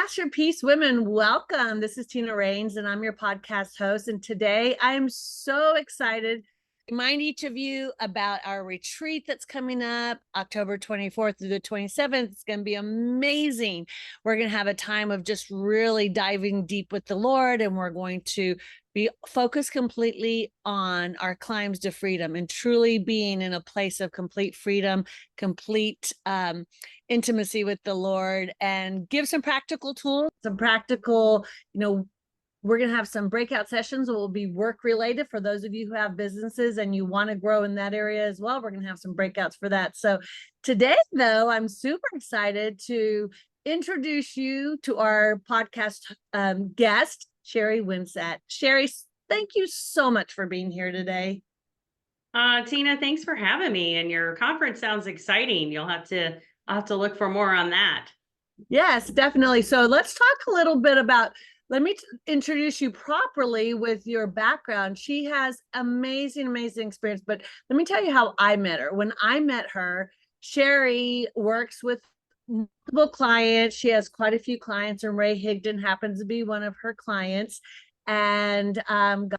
Masterpiece Women, welcome. This is Tina Raines, and I'm your podcast host. And today I am so excited to remind each of you about our retreat that's coming up October 24th through the 27th. It's going to be amazing. We're going to have a time of just really diving deep with the Lord, and we're going to be focused completely on our climbs to freedom and truly being in a place of complete freedom, complete intimacy with the Lord, and give some practical tools, some practical, we're going to have some breakout sessions that will be work related for those of you who have businesses and you want to grow in that area as well. We're going to have some breakouts for that. So today, though, I'm super excited to introduce you to our podcast guest, Sheri Winesett. Sheri, thank you so much for being here today. Tina, thanks for having me. And your conference sounds exciting. I'll have to look for more on that. Yes, definitely. So let's talk a little bit about, let me introduce you properly with your background. She has amazing experience, but let me tell you how I met her. When I met her, Sheri works with multiple clients. She has quite a few clients, and Ray Higdon happens to be one of her clients, and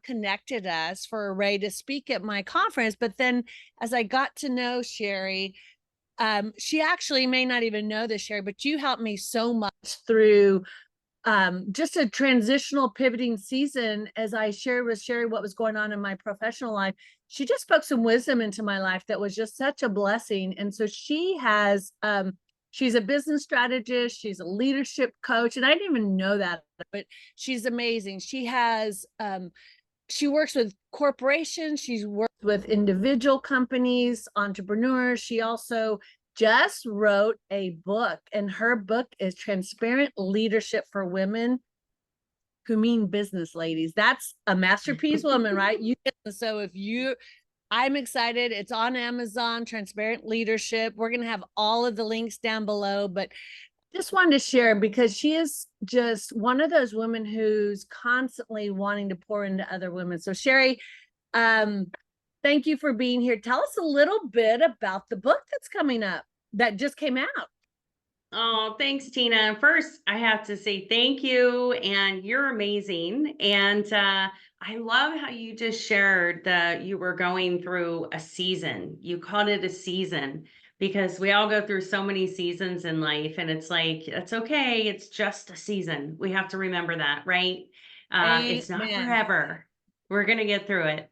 connected us for Ray to speak at my conference. But then as I got to know Sheri, she actually may not even know this, Sheri, but you helped me so much through just a transitional pivoting season. As I shared with Sheri what was going on in my professional life, she just spoke some wisdom into my life that was just such a blessing. And so she has, she's a business strategist, she's a leadership coach, and I didn't even know that, but she's amazing. She has, she works with corporations, she's worked with individual companies, entrepreneurs. She also just wrote a book, and her book is Transparent Leadership for Women Who Mean Business. Ladies, that's a masterpiece woman, right? So I'm excited. It's on Amazon, Transparent Leadership. We're going to have all of the links down below, but just wanted to share because she is just one of those women who's constantly wanting to pour into other women. So Sheri, thank you for being here. Tell us a little bit about the book that's coming up, that just came out. Oh, thanks, Tina. First, I have to say thank you, and you're amazing. And I love how you just shared that you were going through a season. You called it a season because we all go through so many seasons in life, and it's like, it's okay. It's just a season. We have to remember that, right? It's not forever. We're going to get through it.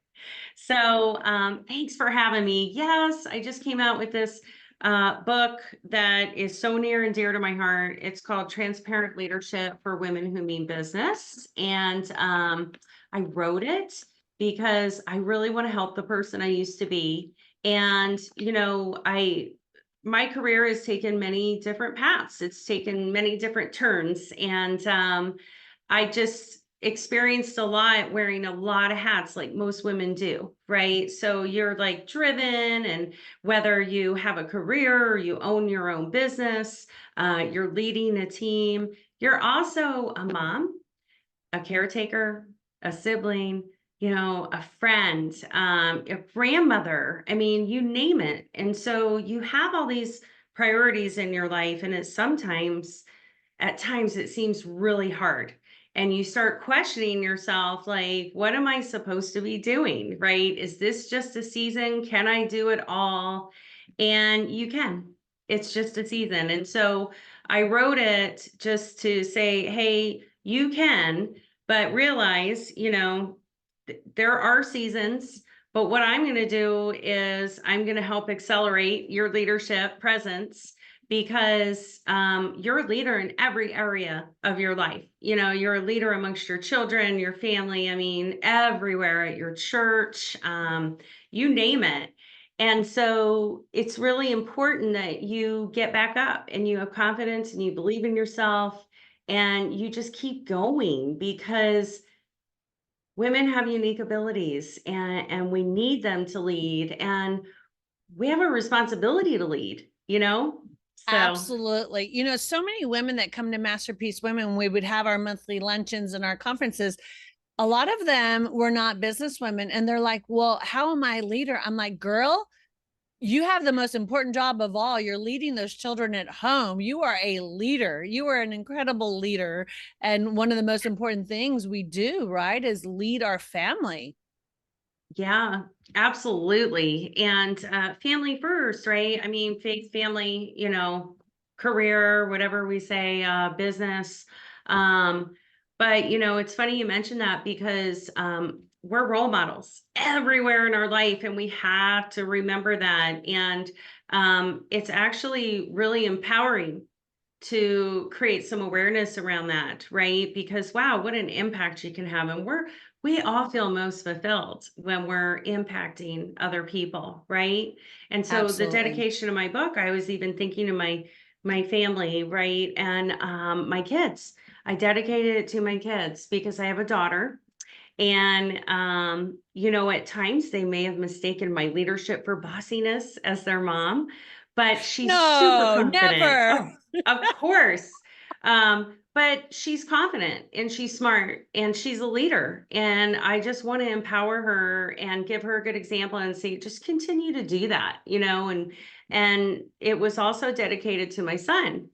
So thanks for having me. Yes, I just came out with this book that is so near and dear to my heart. It's called Transparent Leadership for Women Who Mean Business. And I wrote it because I really want to help the person I used to be. And, my career has taken many different paths. It's taken many different turns. And I just experienced a lot wearing a lot of hats like most women do, right? So you're like driven, and whether you have a career or you own your own business, you're leading a team, you're also a mom, a caretaker, a sibling, a friend, a grandmother. I mean, you name it. And so you have all these priorities in your life, and at times it seems really hard. And you start questioning yourself, like, what am I supposed to be doing, right? Is this just a season? Can I do it all? And you can. It's just a season. And so I wrote it just to say, hey, you can, but realize, there are seasons. But what I'm going to do is I'm going to help accelerate your leadership presence, because you're a leader in every area of your life. You're a leader amongst your children, your family, I mean, everywhere, at your church, you name it. And so it's really important that you get back up and you have confidence and you believe in yourself and you just keep going, because women have unique abilities, and we need them to lead, and we have a responsibility to lead, So. Absolutely. So many women that come to Masterpiece Women, we would have our monthly luncheons and our conferences. A lot of them were not business women, and they're like, well, how am I a leader? I'm like, girl, you have the most important job of all. You're leading those children at home. You are a leader. You are an incredible leader. And one of the most important things we do, right, is lead our family. Yeah, absolutely. And family first, right? I mean, faith, family, career, whatever we say, business. Um, but it's funny you mentioned that because we're role models everywhere in our life, and we have to remember that. And it's actually really empowering to create some awareness around that, right? Because wow, what an impact you can have. And we all feel most fulfilled when we're impacting other people, right? And so the Absolutely. dedication of my book, I was even thinking of my family, right? And my kids. I dedicated it to my kids because I have a daughter. And at times they may have mistaken my leadership for bossiness as their mom, but she's super No, confident. never. Oh, of course. But she's confident and she's smart and she's a leader. And I just want to empower her and give her a good example and say, just continue to do that, and it was also dedicated to my son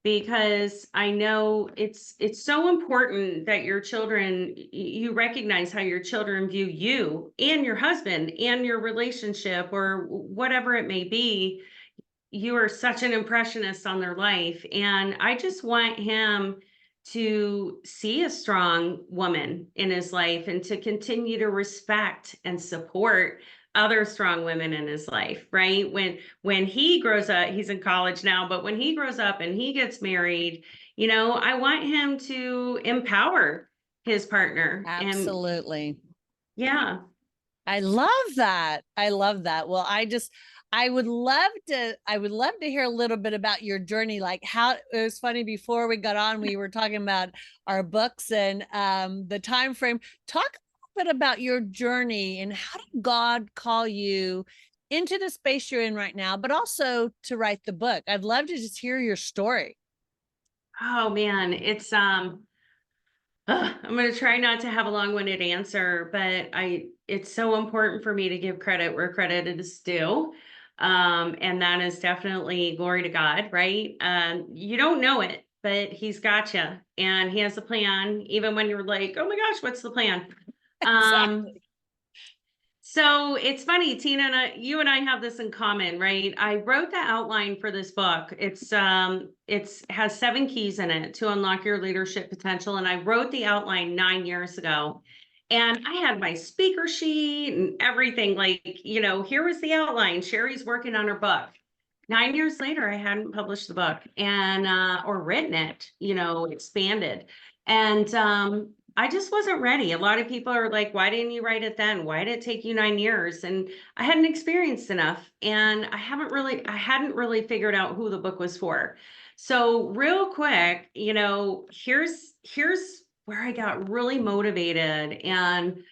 because I know it's so important that your children you recognize how your children view you and your husband and your relationship or whatever it may be. You are such an impressionist on their life, and I just want him to see a strong woman in his life and to continue to respect and support other strong women in his life, right? When he grows up, he's in college now, but when he grows up and he gets married, I want him to empower his partner. And Absolutely. yeah. I love that. I love that. Well, I would love to hear a little bit about your journey. Like how it was funny before we got on, we were talking about our books and the time frame. Talk a little bit about your journey and how did God call you into the space you're in right now, but also to write the book. I'd love to just hear your story. Oh man, I'm going to try not to have a long-winded answer, but it's so important for me to give credit where credit is due. And that is definitely glory to God, right? You don't know it, but he's got you and he has a plan, even when you're like, oh my gosh, what's the plan? Um, Exactly. so it's funny, Tina you and I have this in common, right? I wrote the outline for this book. It's has 7 keys in it to unlock your leadership potential. And I wrote the outline 9 years ago. And I had my speaker sheet and everything. Like, here was the outline. Sheri's working on her book. 9 years later, I hadn't published the book and or written it, expanded. And I just wasn't ready. A lot of people are like, why didn't you write it then? Why did it take you 9 years? And I hadn't experienced enough. And I hadn't really figured out who the book was for. So real quick, here's where I got really motivated and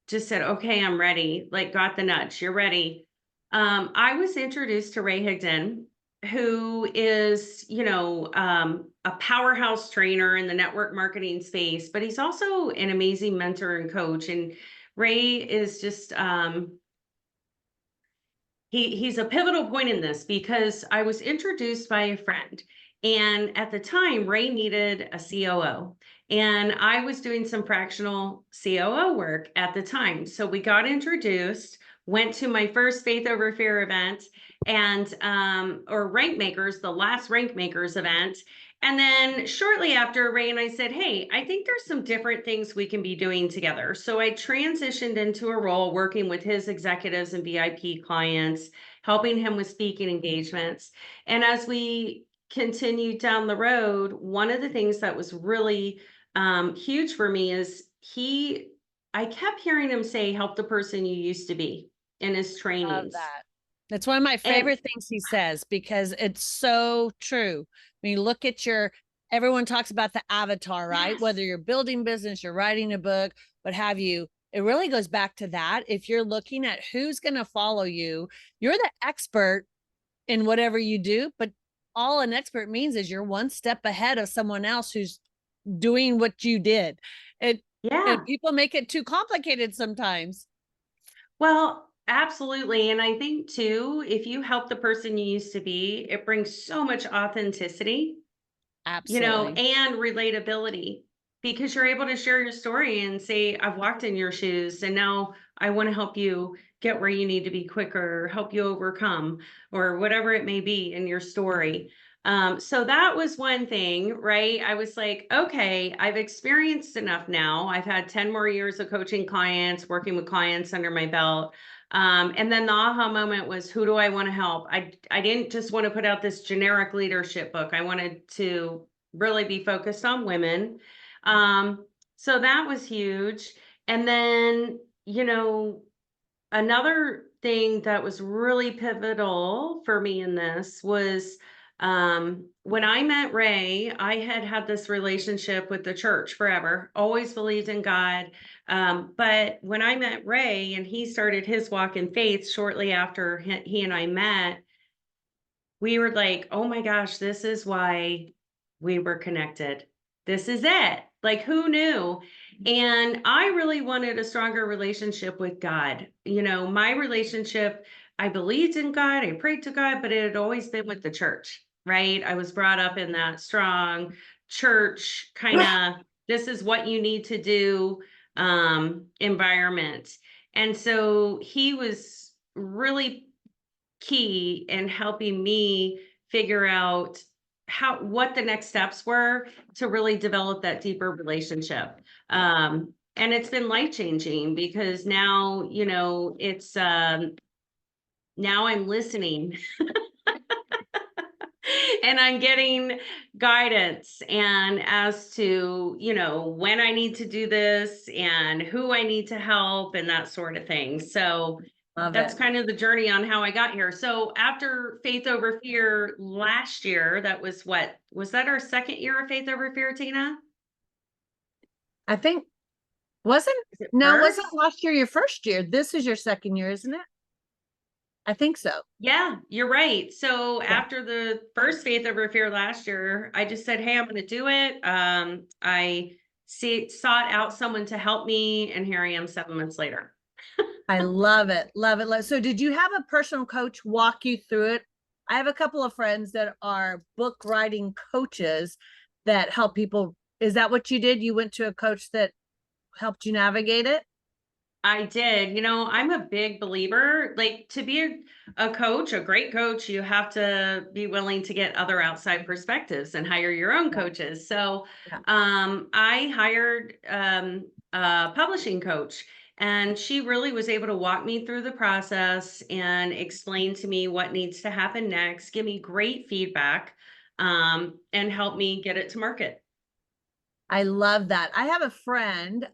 just said, okay, I'm ready. Like got the nudge. You're ready. I was introduced to Ray Higdon, who is, a powerhouse trainer in the network marketing space, but he's also an amazing mentor and coach. And Ray is just he's a pivotal point in this because I was introduced by a friend. And at the time, Ray needed a COO. And I was doing some fractional COO work at the time. So we got introduced, went to my first Faith Over Fear event and or Rank Makers, the last Rank Makers event. And then shortly after, Ray and I said, hey, I think there's some different things we can be doing together. So I transitioned into a role working with his executives and VIP clients, helping him with speaking engagements. And as we continued down the road, one of the things that was really huge for me is I kept hearing him say, help the person you used to be in his Love trainings. that. That's one of my And favorite things he says because it's so true. When you look at everyone talks about the avatar, right? yes, Whether you're building business, you're writing a book, what have you, it really goes back to that. If you're looking at who's going to follow you, you're the expert in whatever you do, but all an expert means is you're one step ahead of someone else who's doing what you did. It, yeah. people make it too complicated sometimes. Well, Absolutely. And I think too, if you help the person you used to be, it brings so much authenticity, Absolutely. and relatability, because you're able to share your story and say, I've walked in your shoes and now I want to help you get where you need to be quicker, help you overcome, or whatever it may be in your story. So that was one thing, right? I was like, okay, I've experienced enough now. I've had 10 more years of coaching clients, working with clients under my belt. And then the aha moment was, who do I want to help? I didn't just want to put out this generic leadership book. I wanted to really be focused on women. So that was huge. And then, another thing that was really pivotal for me in this was when I met Ray, I had had this relationship with the church forever, always believed in God. But when I met Ray and he started his walk in faith shortly after he and I met, we were like, oh my gosh, this is why we were connected. This is it. Like, who knew? And I really wanted a stronger relationship with God. My relationship, I believed in God, I prayed to God, but it had always been with the church, right? I was brought up in that strong church kind of, this is what you need to do environment. And so he was really key in helping me figure out what the next steps were to really develop that deeper relationship. And it's been life changing because now, it's now I'm listening and I'm getting guidance and as to, when I need to do this and who I need to help and that sort of thing. So Love that's it. kind of the journey on how I got here. So after Faith Over Fear last year, that was that our second year of Faith Over Fear, Tina? I think wasn't Is it no, wasn't first? last year your first year? This is your second year, isn't it? I think so. Yeah, you're right. So Yeah. after the first Faith Over Fear last year, I just said, hey, I'm going to do it. I sought out someone to help me, and here I am 7 months later. I love it. Love it. So did you have a personal coach walk you through it? I have a couple of friends that are book writing coaches that help people. Is that what you did? You went to a coach that helped you navigate it? I did. I'm a big believer, like to be a coach, a great coach, you have to be willing to get other outside perspectives and hire your own Yeah. coaches. So Yeah. I hired a publishing coach, and she really was able to walk me through the process and explain to me what needs to happen next, give me great feedback, and help me get it to market. I love that. I have a friend,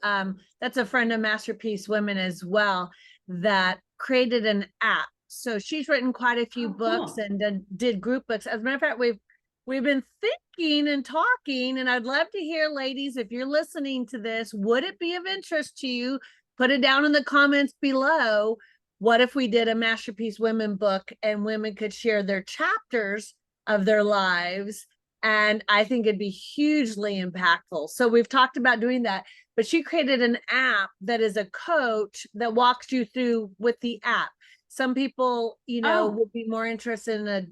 that's a friend of Masterpiece Women as well, that created an app. So she's written quite a few Oh, books cool. and did group books. As a matter of fact, we've been thinking and talking, and I'd love to hear, ladies, if you're listening to this, would it be of interest to you? Put it down in the comments below. What if we did a Masterpiece Women book and women could share their chapters of their lives, and I think it'd be hugely impactful. So we've talked about doing that, but she created an app that is a coach that walks you through with the app. Some people, Oh, would be more interested in a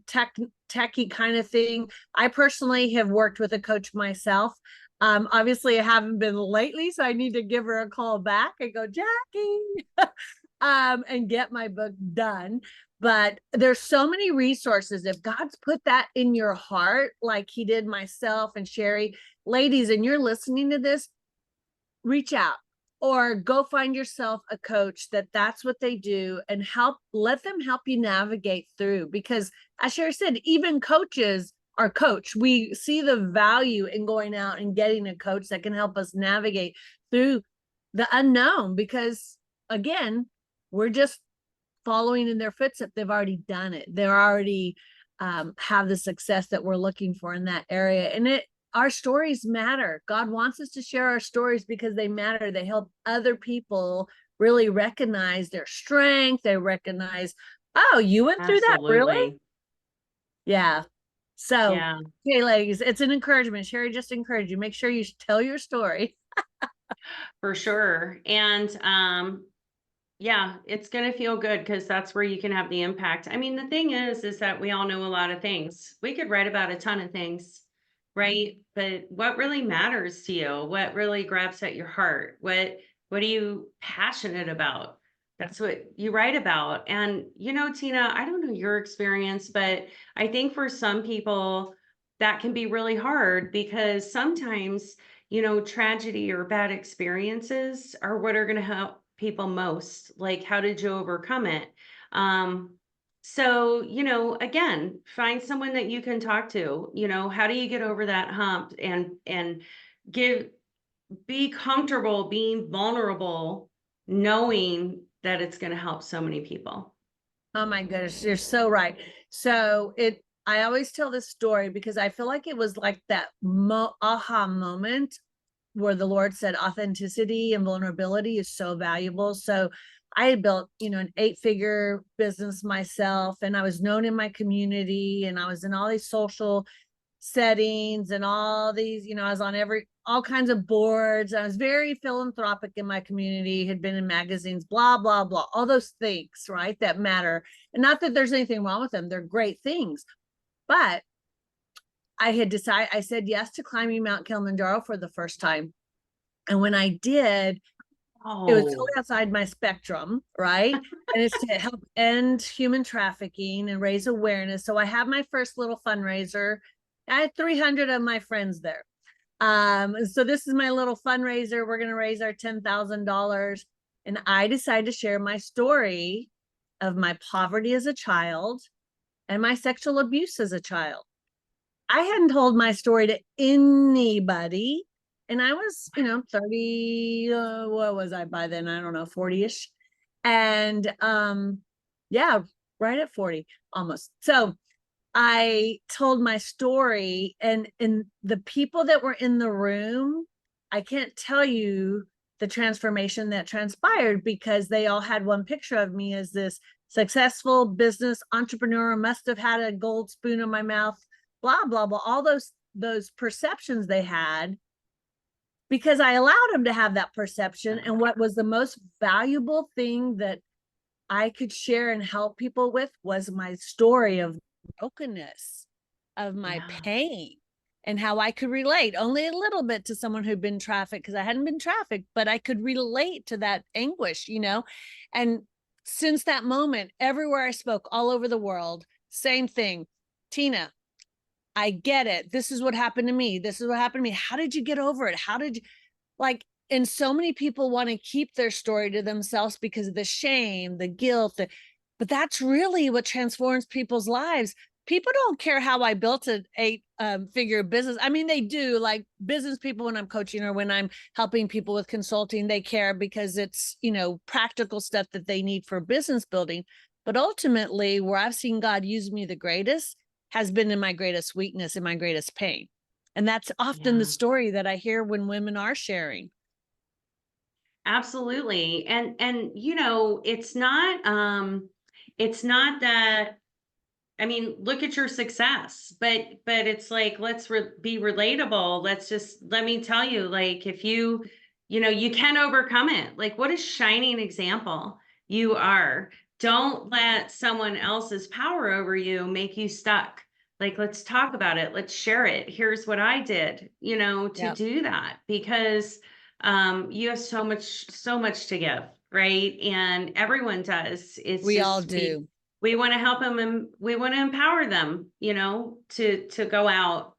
techie kind of thing. I personally have worked with a coach myself. Obviously I haven't been lately, so I need to give her a call back and go, Jackie, and get my book done. But there's so many resources. If God's put that in your heart, like he did myself and Sheri, ladies, and you're listening to this, reach out or go find yourself a coach that's what they do, and let them help you navigate through. Because as Sheri said, even coaches are coach. We see the value in going out and getting a coach that can help us navigate through the unknown, because again, we're just following in their footsteps. They've already done it. They're already have the success that we're looking for in that area. And our stories matter. God wants us to share our stories because they matter. They help other people really recognize their strength. They recognize, oh, you went through that, really? absolutely. Yeah. So, Yeah. hey, ladies, it's an encouragement. Sheri just encouraged you. Make sure you tell your story. For sure. And Yeah, it's gonna feel good because that's where you can have the impact. I mean, the thing is that we all know a lot of things. We could write about a ton of things, right? But what really matters to you? What really grabs at your heart? What are you passionate about? That's what you write about. And Tina, I don't know your experience, but I think for some people that can be really hard because sometimes tragedy or bad experiences are what are going to help people most. Like, how did you overcome it? So, again, find someone that you can talk to. How do you get over that hump and give be comfortable being vulnerable, knowing that it's going to help so many people. Oh my goodness, you're so right. So I always tell this story because I feel like it was like that aha moment where the Lord said authenticity and vulnerability is so valuable. So I had built, an 8-figure business myself, and I was known in my community, and I was in all these social settings and all these, I was on all kinds of boards. I was very philanthropic in my community, had been in magazines, blah, blah, blah, all those things, right? That matter. And not that there's anything wrong with them. They're great things. But I said yes to climbing Mount Kilimanjaro for the first time. And when I did, it was totally Oh, outside my spectrum, right? And it's to help end human trafficking and raise awareness. So I have my first little fundraiser. I had 300 of my friends there. So this is my little fundraiser. We're going to raise our $10,000. And I decided to share my story of my poverty as a child and my sexual abuse as a child. I hadn't told my story to anybody. And I was, 30, what was I by then? I don't know, 40-ish. And yeah, right at 40 almost. So I told my story, and the people that were in the room, I can't tell you the transformation that transpired because they all had one picture of me as this successful business entrepreneur, must have had a gold spoon in my mouth, blah, blah, blah, all those perceptions they had, because I allowed them to have that perception. And what was the most valuable thing that I could share and help people with was my story of brokenness, of my yeah. pain, and how I could relate only a little bit to someone who'd been trafficked, because I hadn't been trafficked, but I could relate to that anguish, And since that moment, everywhere I spoke, all over the world, same thing. Tina, I get it. This is what happened to me. This is what happened to me. How did you get over it? How did you, like, and so many people want to keep their story to themselves because of the shame, the guilt, but that's really what transforms people's lives. People don't care how I built an 8-figure business. I mean, they do, like business people when I'm coaching or when I'm helping people with consulting, they care because it's, practical stuff that they need for business building. But ultimately, where I've seen God use me the greatest has been in my greatest weakness and my greatest pain. And that's often the Yeah. story that I hear when women are sharing. Absolutely. And it's not that, I mean, look at your success, but it's like, let's be relatable. Let me tell you, like, if you can overcome it. Like, what a shining example you are. Don't let someone else's power over you make you stuck. Like, let's talk about it. Let's share it. Here's what I did, to Yep. do that, because you have so much to give, right? And everyone does. It's We all just do. we want to help them, and we want to empower them, to go out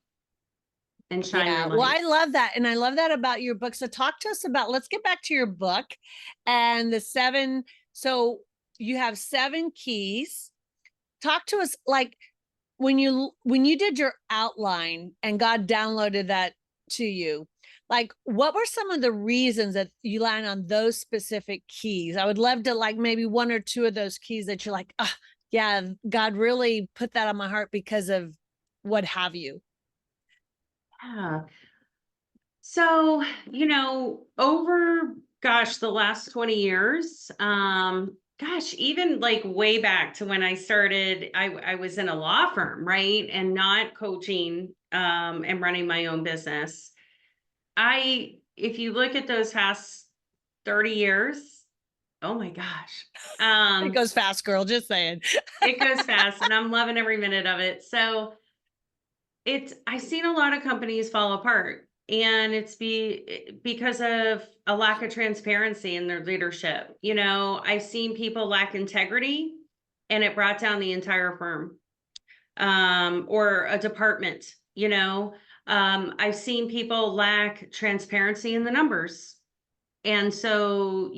and shine their Yeah. Well, light. I love that. And I love that about your book. So talk to us about, let's get back to your book and the 7. So you have 7 keys. Talk to us, like, when you did your outline and God downloaded that to you, like, what were some of the reasons that you land on those specific keys? I would love to, like, maybe 1 or 2 of those keys that you're like, yeah, God really put that on my heart because of what have you. Yeah. So, over, gosh, the last 20 years, gosh, even like way back to when I started, I was in a law firm, right? And not coaching, and running my own business. If you look at those past 30 years, Oh my gosh. It goes fast, girl, just saying. It goes fast and I'm loving every minute of it. So I've seen a lot of companies fall apart, and because of a lack of transparency in their leadership. I've seen people lack integrity, and it brought down the entire firm, or a department. I've seen people lack transparency in the numbers. And so,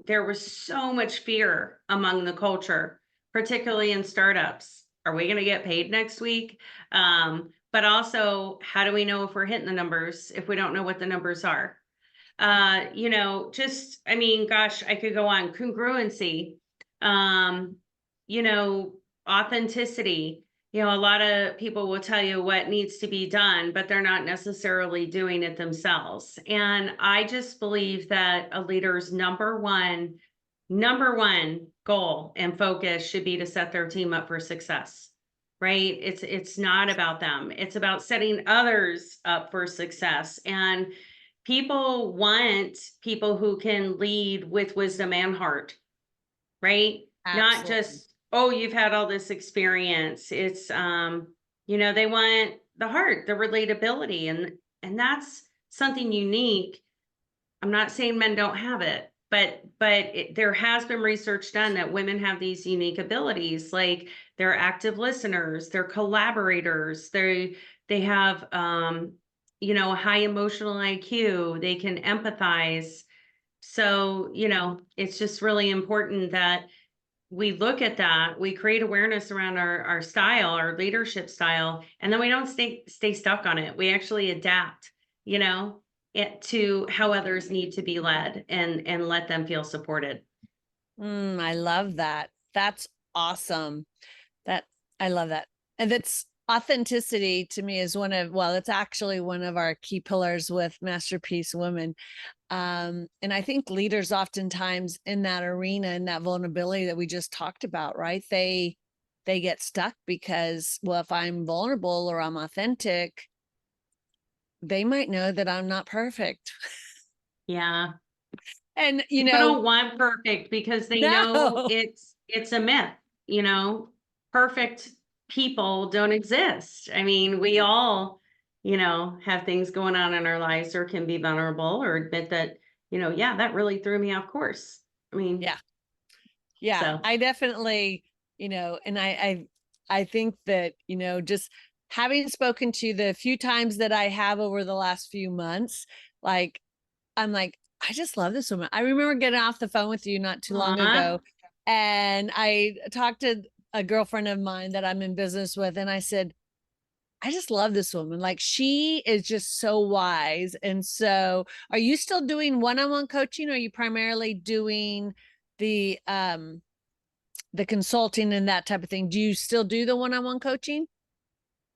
there was so much fear among the culture, particularly in startups. Are we going to get paid next week? But also, how do we know if we're hitting the numbers if we don't know what the numbers are? I mean, gosh, I could go on. Congruency, um, you know, authenticity. A lot of people will tell you what needs to be done, but they're not necessarily doing it themselves. And I just believe that a leader's number one goal and focus should be to set their team up for success. Right? It's not about them. It's about setting others up for success. And people want people who can lead with wisdom and heart, right? Not Absolutely. just, oh, you've had all this experience. It's they want the heart, the relatability, and that's something unique. I'm not saying men don't have it, but there has been research done that women have these unique abilities, like they're active listeners, they're collaborators, they have a high emotional IQ, they can empathize. So, it's just really important that we look at that, we create awareness around our style, our leadership style, and then we don't stay stuck on it. We actually adapt, it to how others need to be led, and let them feel supported. I love that. That's awesome. That I love that. And that's authenticity to me is it's actually one of our key pillars with Masterpiece Women. And I think leaders oftentimes in that arena, in that vulnerability that we just talked about, right? They get stuck because, well, if I'm vulnerable or I'm authentic, they might know that I'm not perfect. Yeah. And People don't want perfect because they know no, it's a myth, you know. Perfect people don't exist. I mean, we all, have things going on in our lives, or can be vulnerable, or admit that, yeah, that really threw me off course. I mean, yeah, yeah, so I definitely, and I think that, just having spoken to the few times that I have over the last few months, like, I'm like, I just love this woman. I remember getting off the phone with you not too long aw, ago, and I talked to a girlfriend of mine that I'm in business with, and I said, I just love this woman. Like, she is just so wise. And so, are you still doing one-on-one coaching, or are you primarily doing the the consulting and that type of thing? Do you still do the one-on-one coaching?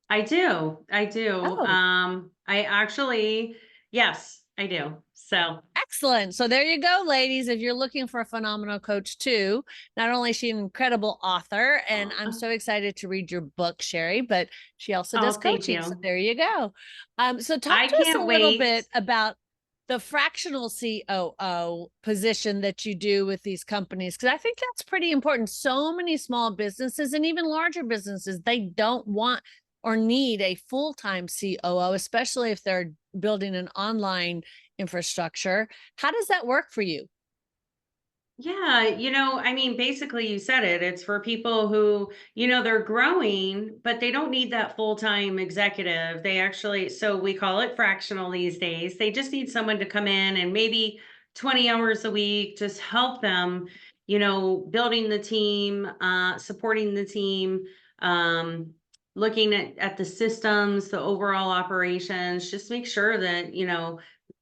I do. I do. Oh, I actually, yes, I do. So, excellent. So there you go, ladies. If you're looking for a phenomenal coach too, not only is she an incredible author, and I'm aw. so excited to read your book, Sheri, but she also does Oh, thank coaching. So you. there you go. So talk I to us a can't little wait. bit about the fractional COO position that you do with these companies, because I think that's pretty important. So many small businesses and even larger businesses, they don't want or need a full-time COO, especially if they're building an online infrastructure. How does that work for you? Yeah, I mean, basically you said it. It's for people who, they're growing, but they don't need that full-time executive. They actually, so we call it fractional these days. They just need someone to come in and maybe 20 hours a week, just help them, building the team, supporting the team, um, looking at the systems, the overall operations, just make sure that,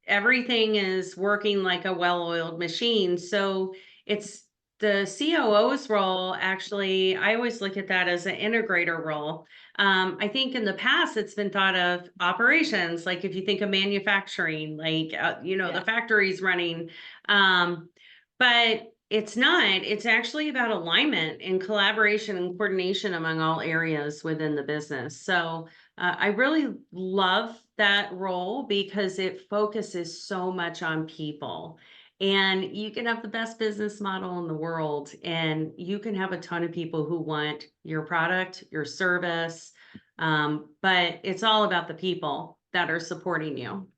everything is working like a well-oiled machine. So it's the COO's role. Actually, I always look at that as an integrator role. I think in the past it's been thought of operations, like if you think of manufacturing, like the Yeah. factories running, but it's not. It's actually about alignment and collaboration and coordination among all areas within the business. So I really love that role because it focuses so much on people. And you can have the best business model in the world, and you can have a ton of people who want your product, your service. But it's all about the people that are supporting you,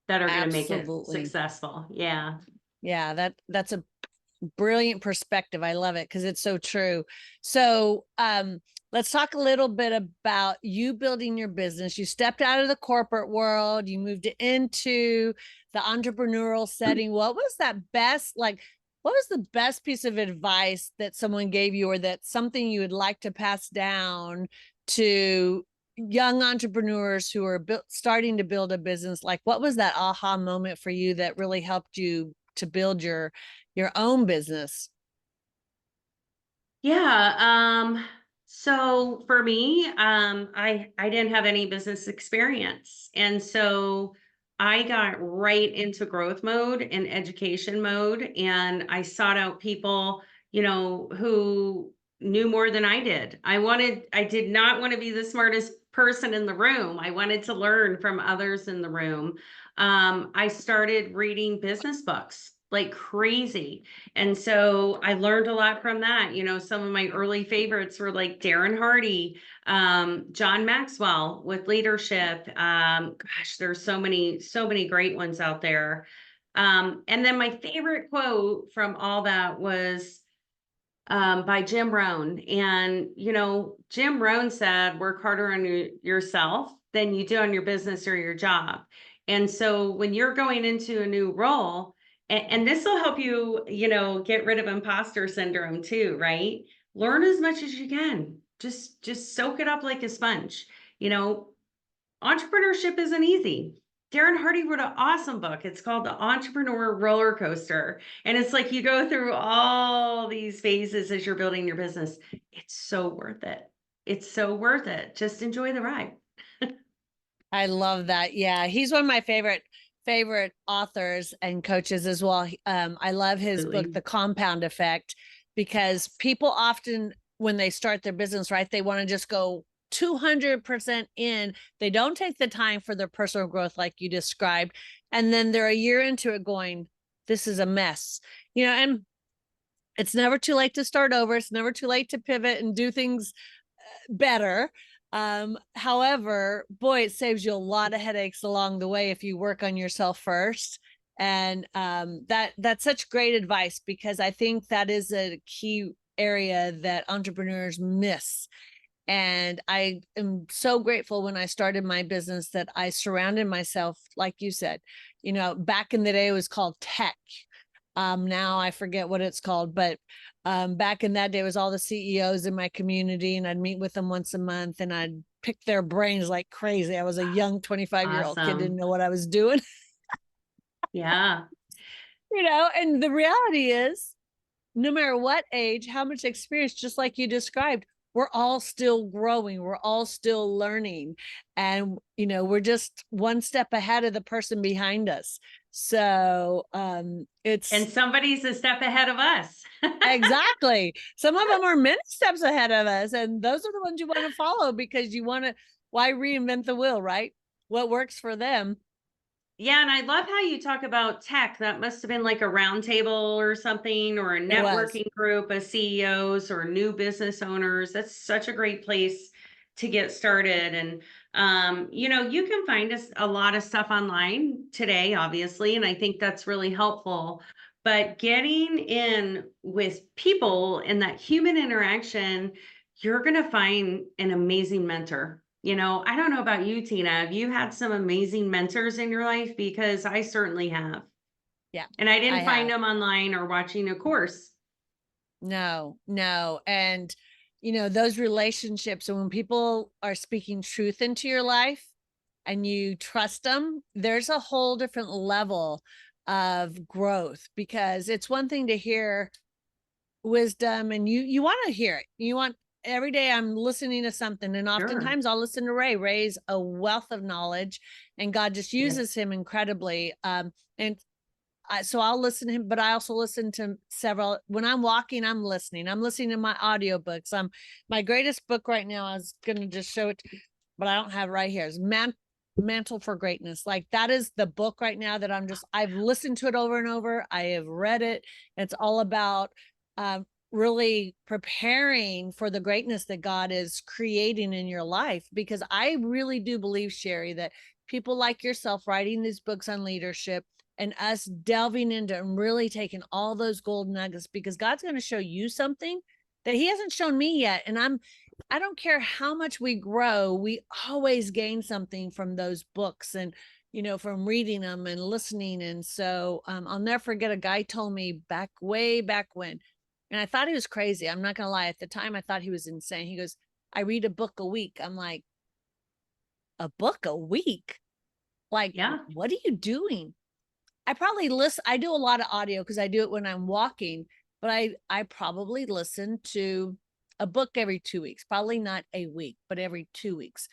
that are going to make it Absolutely. successful. Yeah. Yeah, that's a brilliant perspective. I love it because it's so true. So, let's talk a little bit about you building your business. You stepped out of the corporate world, you moved into the entrepreneurial setting. What was that best, like, what was the best piece of advice that someone gave you, or that something you would like to pass down to young entrepreneurs who are starting to build a business? Like, what was that aha moment for you that really helped you to build your own business? Yeah. So for me, I didn't have any business experience. And so I got right into growth mode and education mode. And I sought out people, who knew more than I did. I did not want to be the smartest person in the room. I wanted to learn from others in the room. I started reading business books like crazy. And so I learned a lot from that. Some of my early favorites were like Darren Hardy, John Maxwell with leadership. Gosh, there's so many great ones out there. And then my favorite quote from all that was by Jim Rohn. And, Jim Rohn said, work harder on yourself than you do on your business or your job. And so when you're going into a new role, and this will help you, get rid of imposter syndrome too, right? Learn as much as you can. Just soak it up like a sponge. You know, Entrepreneurship isn't easy. Darren Hardy wrote an awesome book. It's called The Entrepreneur Roller Coaster. And it's like you go through all these phases as you're building your business. It's so worth it. It's so worth it. Just enjoy the ride. I love that. Yeah, he's one of my favorite authors and coaches as well. I love his book, Absolutely. The Compound Effect, because people often, when they start their business, right, they want to just go 200% in. They don't take the time for their personal growth, like you described, and then they're a year into it going, "This is a mess," And it's never too late to start over. It's never too late to pivot and do things better. However, boy, it saves you a lot of headaches along the way if you work on yourself first. And that's such great advice, because I think that is a key area that entrepreneurs miss. And I am so grateful when I started my business that I surrounded myself, like you said, back in the day it was called tech. Now I forget what it's called, but back in that day, it was all the CEOs in my community, and I'd meet with them once a month, and I'd pick their brains like crazy. I was a young 25-year-old kid, didn't Awesome. know what I was doing, Yeah. and the reality is, no matter what age, how much experience, just like you described, we're all still growing. We're all still learning. And, we're just one step ahead of the person behind us. So And it's somebody's a step ahead of us. exactly. Some of them are many steps ahead of us. And those are the ones you want to follow, because why reinvent the wheel, right? What works for them. Yeah, and I love how you talk about tech. That must have been like a roundtable or something, or a It was. networking group of CEOs or new business owners. That's such a great place to get started. And you can find a lot of stuff online today, obviously, and I think that's really helpful. But getting in with people and that human interaction, you're going to find an amazing mentor. I don't know about you, Tina. Have you had some amazing mentors in your life? Because I certainly have. Yeah, And I I didn't find have. them online or watching a course. No, no. And, those relationships, and when people are speaking truth into your life and you trust them, there's a whole different level of growth, because it's one thing to hear wisdom, and you want to hear it. You want every day I'm listening to something, and Sure. oftentimes I'll listen to Ray. Ray's a wealth of knowledge, and God just Yes. uses him incredibly. And so I'll listen to him, but I also listen to several when I'm walking. I'm listening to my audiobooks. My greatest book right now, I was going to just show it, but I don't have it right here. Is Mantle for Greatness. Like that is the book right now that I've listened to it over and over. I have read it. It's all about really preparing for the greatness that God is creating in your life. Because I really do believe, Sheri, that people like yourself writing these books on leadership and us delving into and really taking all those gold nuggets, because God's going to show you something that he hasn't shown me yet. And I don't care how much we grow, we always gain something from those books and, from reading them and listening. And so I'll never forget, a guy told me way back when, and I thought he was crazy. I'm not going to lie. At the time, I thought he was insane. He goes, I read a book a week. I'm like, a book a week? Like, Yeah. what are you doing? I probably listen. I do a lot of audio because I do it when I'm walking, but I probably listen to a book every 2 weeks, probably not a week, but every 2 weeks.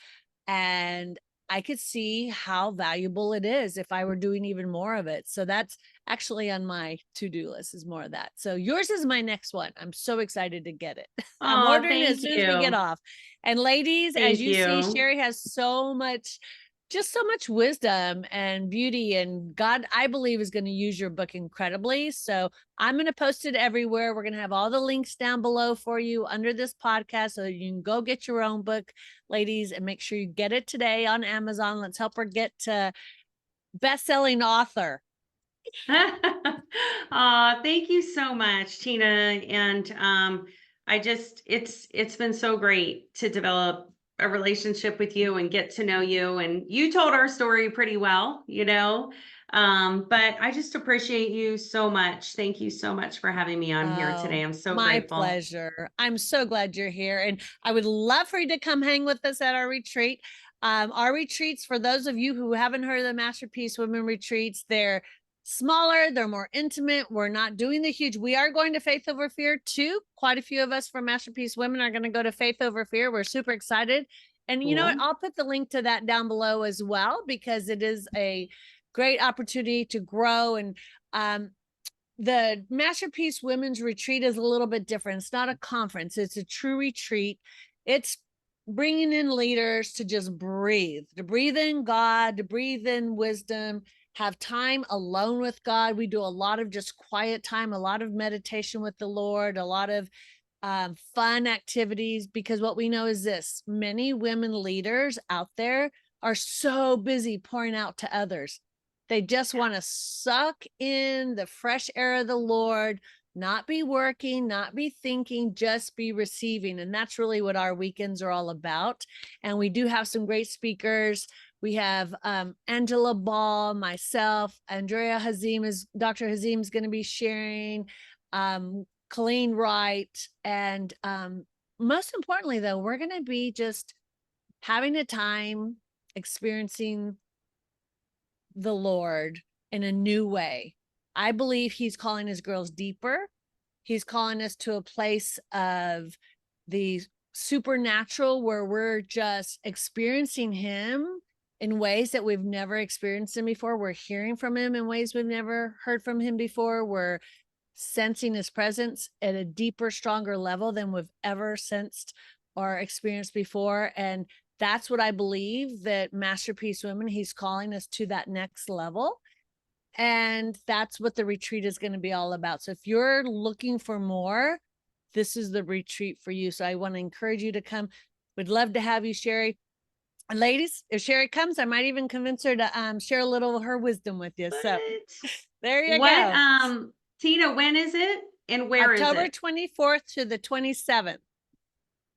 And I could see how valuable it is if I were doing even more of it. So that's actually on my to-do list, is more of that. So yours is my next one. I'm so excited to get it. I'm Oh, ordering it thank as soon as we get you. off. And ladies, as Thank you see, you. Sheri has just so much wisdom and beauty, and God, I believe, is going to use your book incredibly. So I'm going to post it everywhere. We're going to have all the links down below for you under this podcast, so you can go get your own book, ladies, and make sure you get it today on Amazon. Let's help her get to best-selling author. Thank you so much, Tina. And it's been so great to develop a relationship with you and get to know you. And you told our story pretty well, but I just appreciate you so much. Thank you so much for having me on here today. Oh, I'm so my grateful. pleasure. I'm so glad you're here. And I would love for you to come hang with us at our retreat. Our retreats, for those of you who haven't heard of the Masterpiece Women Retreats, they're smaller, they're more intimate. We're not doing the huge. We are going to Faith Over Fear too. Quite a few of us from Masterpiece Women are going to go to Faith Over Fear. We're super excited. And you know what? Cool. I'll put the link to that down below as well, because it is a great opportunity to grow. And the Masterpiece Women's Retreat is a little bit different. It's not a conference, it's a true retreat. It's bringing in leaders to just to breathe in God, to breathe in wisdom, have time alone with God. We do a lot of just quiet time, a lot of meditation with the Lord, a lot of fun activities, because what we know is this: many women leaders out there are so busy pouring out to others. They just want to suck in the fresh air of the Lord, not be working, not be thinking, just be receiving. And that's really what our weekends are all about. And we do have some great speakers. We have Angela Ball, myself, Dr. Hazim is going to be sharing, Colleen Wright. And most importantly, though, we're going to be just having a time experiencing the Lord in a new way. I believe he's calling his girls deeper. He's calling us to a place of the supernatural, where we're just experiencing him in ways that we've never experienced him before. We're hearing from him in ways we've never heard from him before. We're sensing his presence at a deeper, stronger level than we've ever sensed or experienced before. And that's what I believe, that Masterpiece Women, he's calling us to that next level. And that's what the retreat is going to be all about. So if you're looking for more, this is the retreat for you. So I want to encourage you to come. We'd love to have you, Sheri. And ladies, if Sheri comes, I might even convince her to share a little of her wisdom with you. What? So there you What, go. Tina, when is it and where is October it? 24th to the 27th.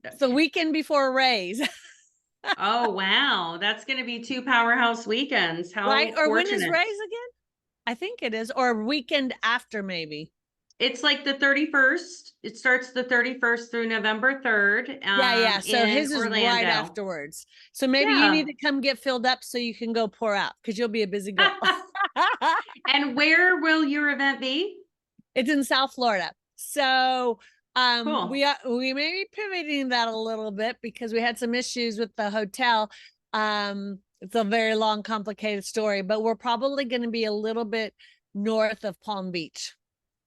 It's the weekend before Raise. Oh, wow. That's going to be 2 powerhouse weekends. Right? How Or when is fortunate. Raise again? I think it is. Or weekend after, maybe. It's like the 31st. It starts the 31st through November 3rd, Yeah. So in his is right Orlando. afterwards. So maybe you need Yeah. to come get filled up so you can go pour out, because you'll be a busy girl. And where will your event be? It's in South Florida. So Cool. we may be pivoting that a little bit because we had some issues with the hotel. It's a very long, complicated story, but we're probably going to be a little bit north of Palm Beach.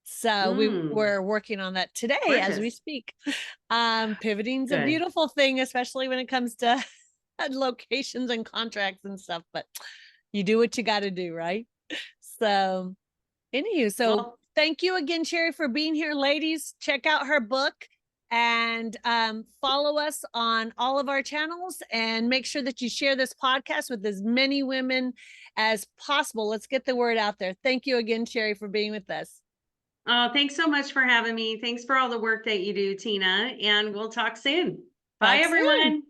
So we're working on that today as we Gorgeous. speak. Pivoting's a Good. beautiful thing, especially when it comes to and locations and contracts and stuff, but you do what you got to do, right? So, anywho, so Well, thank you again, Sheri, for being here. Ladies, check out her book and follow us on all of our channels, and make sure that you share this podcast with as many women as possible. Let's get the word out there. Thank you again, Sheri, for being with us. oh, thanks so much for having me. Thanks for all the work that you do, Tina, and we'll talk soon. Bye, Talk soon. everyone.